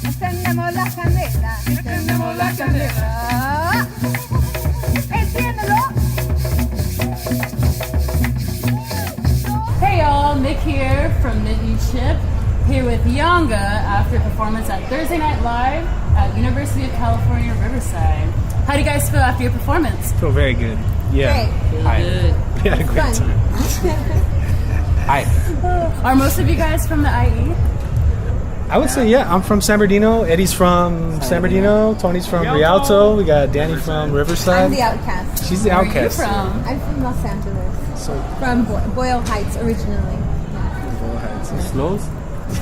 Encendemos la candela. Encendemos la candela. Enciéndelo. Hey y'all, Nick here from Mitten Chip, here with Yanga after a performance at Thursday Night Live at University of California, Riverside. How do you guys feel after your performance? Feel very good. Yeah. Feel Hi. good. We had a great time. Hi. Are most of you guys from the IE? I would say, yeah, I'm from San Bernardino. Eddie's from San Bernardino. Tony's from Rialto. We got Danny from Riverside. I'm the outcast. She's the Where outcast. are you from? I'm from Los Angeles. So, From Boyle Heights originally. Slows?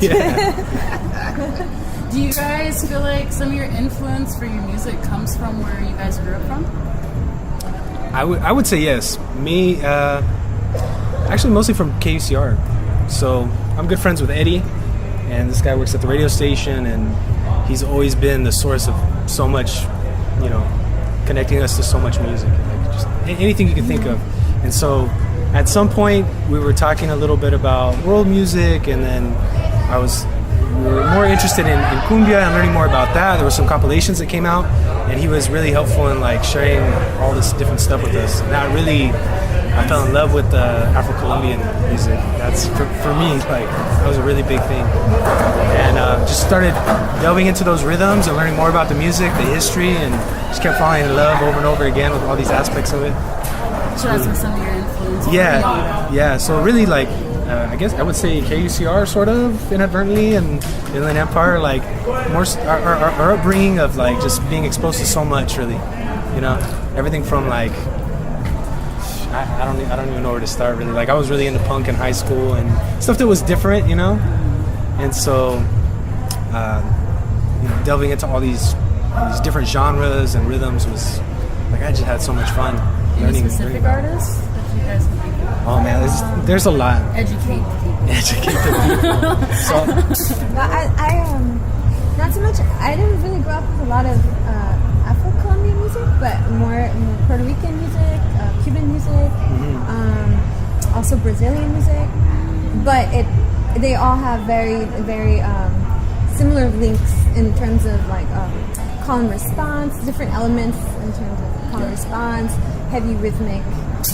yeah. Do you guys feel like some of your influence for your music comes from where you guys grew up from? I would say yes. Me, actually mostly from KUCR. So I'm good friends with Eddie, and this guy works at the radio station, and he's always been the source of so much, connecting us to so much music, like just anything you can think of. And so at some point we were talking a little bit about world music, and then we were more interested in cumbia and learning more about that. There were some compilations that came out, and he was really helpful in like sharing all this different stuff with us. And I fell in love with Afro-Colombian music. That's for me, like, that was a really big thing. And just started delving into those rhythms and learning more about the music, the history, and just kept falling in love over and over again with all these aspects of it. So that's where some of your influence from Yeah, yeah. So really, like, I guess I would say KUCR sort of inadvertently, and Inland Empire, like more our upbringing of like just being exposed to so much, really, everything from like I don't even know where to start, really. Like, I was really into punk in high school and stuff that was different, and so delving into all these different genres and rhythms was like, I just had so much fun. Any specific artists that you guys can think of? Oh man, there's a lot. Educate people. Educate the people. So, Well, I not so much. I didn't really grow up with a lot of Afro-Colombian music, but more Puerto Rican music, Cuban music, also Brazilian music. But they all have very, very similar links in terms of like call and response, different elements in terms of call and response, heavy rhythmic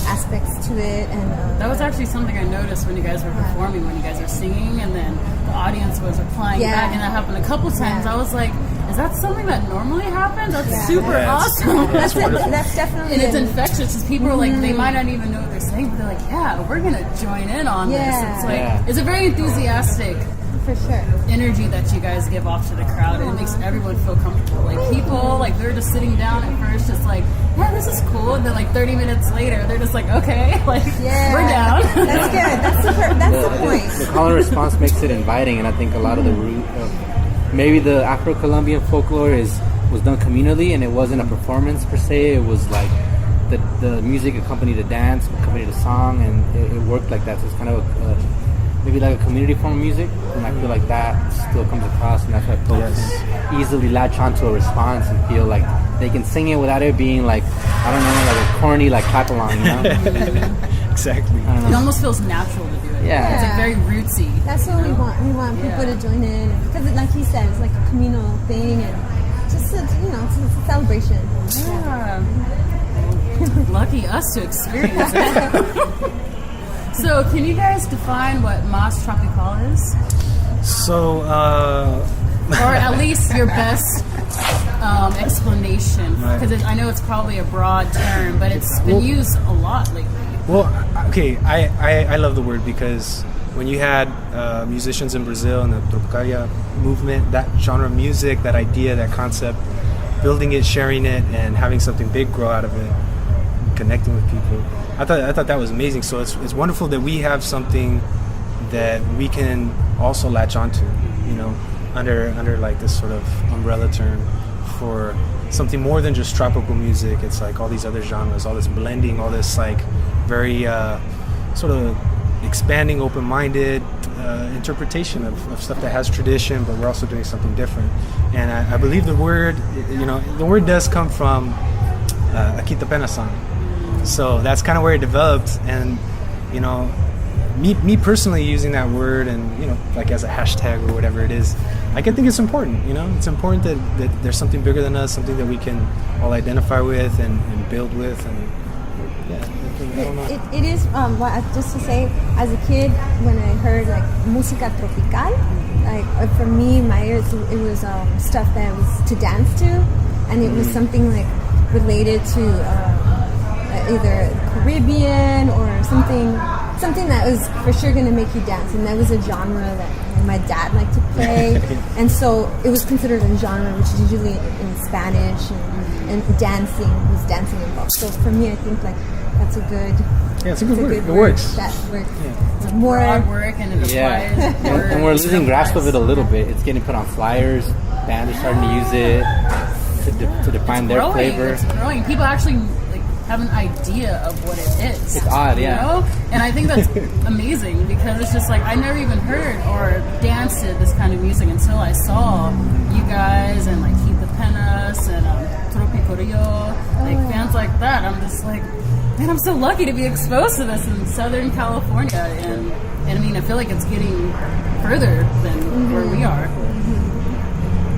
aspects to it, and That was actually something I noticed when you guys were performing, when you guys were singing, and then the audience was replying back, and that happened a couple times. I was like, is that something that normally happens? That's super awesome. that's definitely And it's infectious, because people are like, they might not even know what they're saying, but they're like, yeah, we're going to join in on this. It's like, it's a very enthusiastic for sure energy that you guys give off to the crowd, and it makes everyone feel comfortable. Like, people, like, they're just sitting down at first, just like, yeah, this is cool, and then like 30 minutes later, they're just like, okay, like, we're down. That's good. That's the point. The call and response makes it inviting, and I think a lot of the root of maybe the Afro-Colombian folklore was done communally, and it wasn't a performance per se. It was like the music accompanied the dance, accompanied the song, and it worked like that. So it's kind of maybe like a community form of music, and I feel like that still comes across, and that's why folks can easily latch onto a response and feel like they can sing it without it being like, I don't know, like a corny like clap along, exactly. It almost feels natural to do it. Yeah. It's like very rootsy. That's what we want. We want people to join in, because, like he said, it's like a communal thing, and just it's a celebration. Yeah. Lucky us to experience it. So, can you guys define what Mas Tropical is? So, or at least your best explanation, because I know it's probably a broad term, but it's been used a lot lately. Well, okay, I love the word, because when you had musicians in Brazil and the Tropicalia movement, that genre of music, that idea, that concept, building it, sharing it, and having something big grow out of it, connecting with people. I thought that was amazing. So it's wonderful that we have something that we can also latch onto, under like this sort of umbrella term for something more than just tropical music. It's like all these other genres, all this blending, all this like very sort of expanding, open-minded interpretation of stuff that has tradition, but we're also doing something different. And I believe the word does come from Akita Pena-san. So that's kind of where it developed, and me personally using that word, and like as a hashtag or whatever it is, like I think it's important. You know, it's important that there's something bigger than us, something that we can all identify with and build with, and I don't know. It is just to say, as a kid, when I heard like música tropical, like for me, my ears, it was stuff that was to dance to, and it was something like related to either Caribbean or something that was for sure going to make you dance, and that was a genre that my dad liked to play, and so it was considered a genre which is usually in Spanish, and dancing was dancing involved. So for me, I think like that's a good. Yeah, it's a good word. It works. That works. Yeah. More broad work, and it applies. And we're losing grasp of it a little bit. It's getting put on flyers. Bands are starting to use it to define their flavor. It's growing. People actually have an idea of what it is. It's odd, you know? And I think that's amazing, because it's just like I never even heard or danced to this kind of music until I saw you guys and like Keith the Penas and Tropico Rio, like bands like that. I'm just like, man, I'm so lucky to be exposed to this in Southern California, and I mean, I feel like it's getting further than where we are.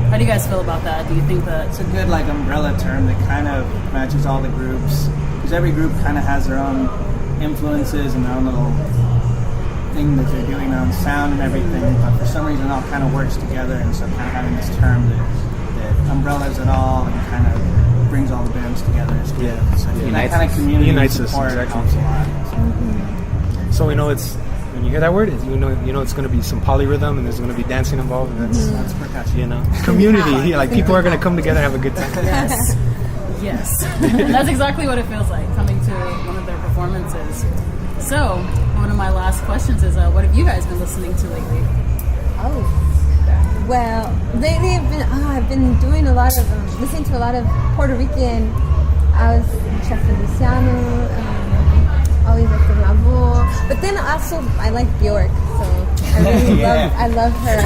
How do you guys feel about that? Do you think that it's a good like umbrella term that kind of matches all the groups? Because every group kind of has their own influences and their own little thing that they're doing, their own sound and everything. But for some reason, it all kind of works together, and so kind of having this term that umbrellas it all and kind of brings all the bands together is good. Yeah. So that kind of community unites us, support exactly. helps a lot. So we know it's. When you hear that word, you know it's going to be some polyrhythm, and there's going to be dancing involved, and that's percussion. You know, community. Like people are going to come together and have a good time. Yes. Yes. And that's exactly what it feels like coming to one of their performances. So, one of my last questions is, what have you guys been listening to lately? Oh, well, lately I've been doing a lot of listening to a lot of Puerto Rican. I was Chef Feliciano. Always like the Bravo, but then also I like Bjork, so I really love her.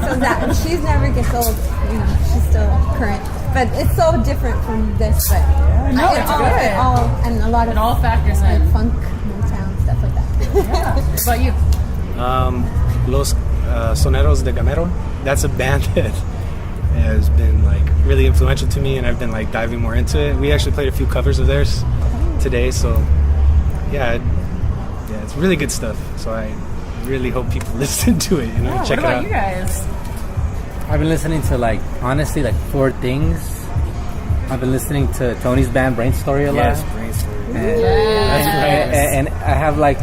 So that she's never gets old, you know, she's still current. But it's so different from this. But No, it's good. It all and a lot of it all factors like in. funk, Motown, stuff like that. Yeah. What about you? Los Soneros de Gamero. That's a band that has been like really influential to me, and I've been like diving more into it. We actually played a few covers of theirs today, so. Yeah, it's really good stuff. So I really hope people listen to it. You know, check it out. What about you guys? I've been listening to like four things. I've been listening to Tony's band Brain Story a lot. Yes, Brain Story. And I have I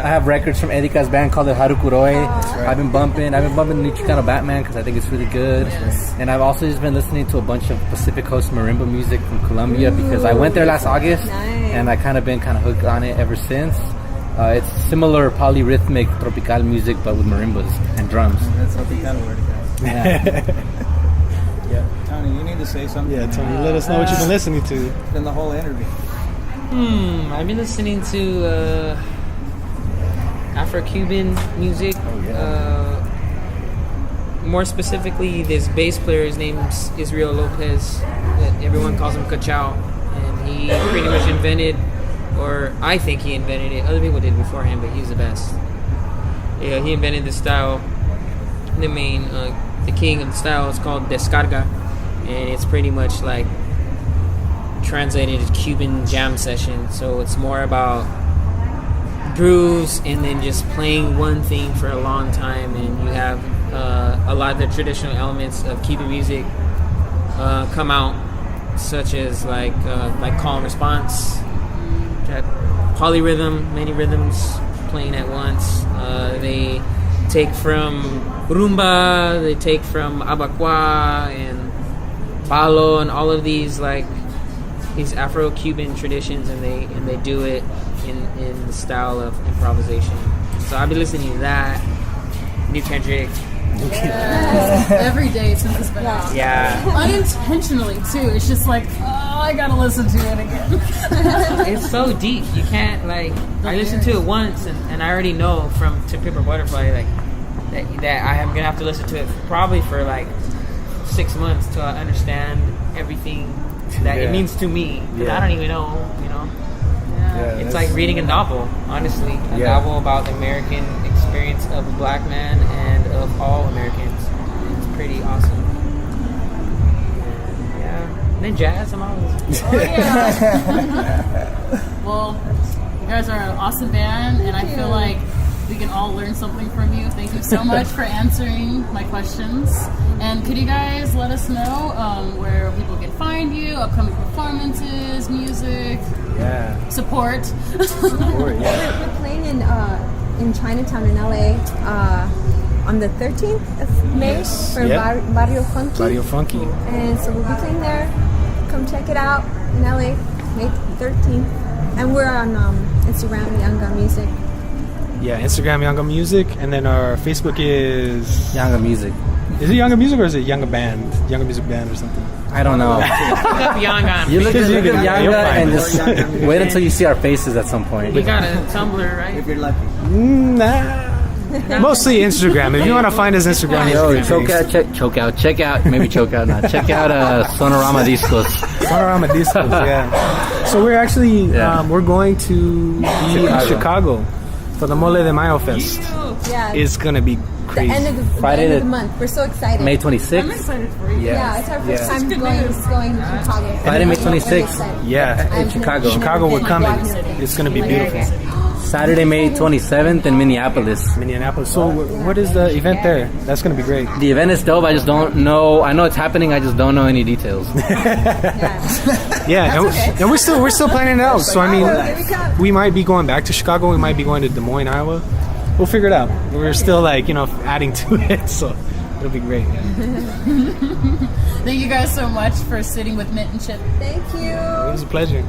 have records from Erika's band called the Harukuroi. Right. I've been bumping the new Chicano Batman because I think it's really good. Yes. And I've also just been listening to a bunch of Pacific Coast marimba music from Colombia because I went there last August. Nice. And I kind of been hooked on it ever since. It's similar polyrhythmic tropical music, but with marimbas and drums. That's what they kind of word, guys. Yeah. Yeah. Tony, you need to say something. Yeah, Tony, let us know what you've been listening to. In the whole interview. I've been listening to Afro-Cuban music. More specifically, this bass player, his name's Israel Lopez. That everyone calls him Cachao. And he pretty much invented, or I think he invented it. Other people did before him, but he's the best. Yeah, he invented the style. The king of the style is called descarga. And it's pretty much like translated as Cuban jam session. So it's more about grooves and then just playing one thing for a long time, and you have a lot of the traditional elements of Cuban music come out, such as like call and response, polyrhythm, many rhythms playing at once. They take from rumba, they take from abacua and palo and all of these these Afro-Cuban traditions, and they do it in the style of improvisation. So I've been listening to that, New Kendrick. Every day since it's been out. Yeah. Unintentionally too. It's just like, oh, I gotta listen to it again. It's so deep. You can't I listened to it once and I already know from To Pimp a Butterfly that I am gonna have to listen to it probably for 6 months till I understand everything that it means to me. Because I don't even know, you know. It's like reading a novel, honestly. A novel about the American experience of a black man and of all Americans. It's pretty awesome. And, yeah. And then jazz and all this. Oh, yeah. Well, you guys are an awesome band, and I feel like we can all learn something from you. Thank you so much for answering my questions. And could you guys let us know where people can find you, upcoming performances, music, support? We're playing in Chinatown in LA on the 13th of May for Barrio Funky. Barrio Funky. And so we'll be playing there. Come check it out in LA, May 13th. And we're on Instagram, Yanga Music. Yeah, Instagram Yanga Music, and then our Facebook is Yanga Music. Is it Yanga Music or is it Yanga Band? Yanga Music Band or something? I don't know. Look up Yanga. You look at You'll Yanga find and us. just wait until you see our faces at some point. You got a Tumblr, right? If you're lucky. Nah. Mostly Instagram. If you want to find us, Instagram. Yo, Instagram. check out, maybe choke out, not check out Sonorama Discos. Sonorama Discos, yeah. So we're actually we're going to be in Chicago for the Mole de Mayo Fest. Yeah. It's gonna be crazy. The end of the month. We're so excited. May I'm 26th. excited for you. Yeah, it's our first time going to Chicago. Friday, May We're really 26th. excited. Yeah, I've Chicago. never Chicago, we're been. coming. I've never been. It's gonna be beautiful. Saturday, May 27th in Minneapolis. Minneapolis. So what is the event there? That's gonna be great. The event is dope. I just don't know. I know it's happening. I just don't know any details. Yeah, and we're still planning it out. So I Here we mean, come. we might be going back to Chicago. We might be going to Des Moines, Iowa. We'll figure it out. We're still adding to it, so it'll be great. Thank you guys so much for sitting with Mint and Chip. Thank you. It was a pleasure.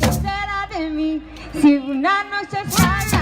¿Qué será de mí si una noche falla?